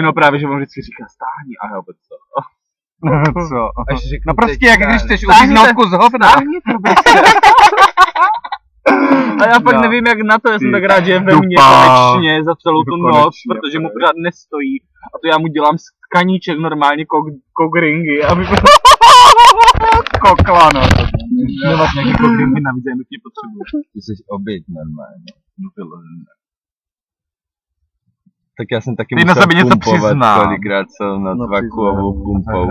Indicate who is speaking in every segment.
Speaker 1: No právě, že on vždycky říká stáhni a já co?
Speaker 2: Co?
Speaker 3: No prostě jak když chceš uříznout kus hovna.
Speaker 1: A já pak nevím jak na to, já jsem tak rád, že je ve mně konečně za celou tu noc, protože mu pořád nestojí. A to já mu dělám z kaníček normálně kogringy, aby
Speaker 2: Kokla, no.
Speaker 1: nemáš nějaký kogringy, navíc já nutně potřebuji.
Speaker 3: Ty jsi oběť normálně.
Speaker 1: No vyloženě.
Speaker 3: Tak já jsem taky
Speaker 2: Ty na
Speaker 3: musel
Speaker 2: sebe něco
Speaker 3: pumpovat
Speaker 2: přiznám.
Speaker 3: kolikrát celou noc vakuovou pumpou.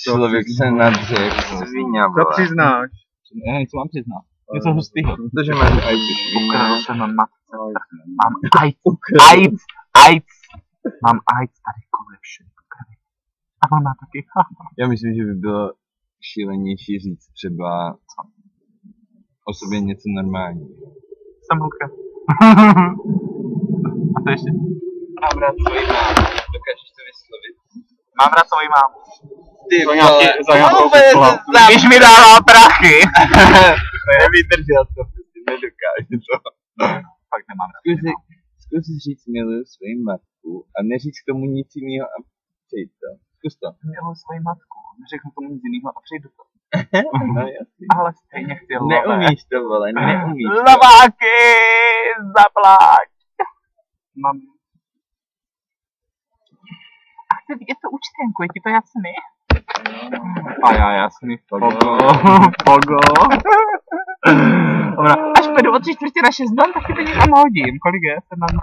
Speaker 3: Člověk se nadře jak svině,
Speaker 2: Co přiznáš?
Speaker 1: Já něco mám přiznat. Něco hustýho.
Speaker 3: Protože máš AIDS.
Speaker 1: Ukradl jsem na matce. Mám AIDS. Mám AIDS tady kolem všude. A on má taky.
Speaker 3: Já myslím, že by bylo šílenější říct třeba o sobě něco normálního.
Speaker 1: Jsem Luka. A to ještě?
Speaker 3: Mám rád svoji mámu. Dokážeš to vyslovit?
Speaker 1: Mám rád svoji mámu.
Speaker 3: Ty
Speaker 1: vole. Když mi dává prachy.
Speaker 3: Nevydržel to, prostě nedokáže to.
Speaker 1: Fakt nemám rád.
Speaker 3: Zkus říct miluju svoji matku a neříct k tomu nic jiného a přejít to. Zkus to.
Speaker 1: Miluju svoji matku. Neřeknu tomu nic jiného a přejdu to.
Speaker 3: No jasný.
Speaker 1: Ale stejně chci lové.
Speaker 3: Neumíš to, vole, neumíš to.
Speaker 1: Lováky, zaplať. Mami. A chci vidět tu účtenku, je ti to jasný? A já jasný, Pogo. Dobrá, až půjdu od 3/4 na 6 tak ti to někam hodím. Kolik je? 17:01.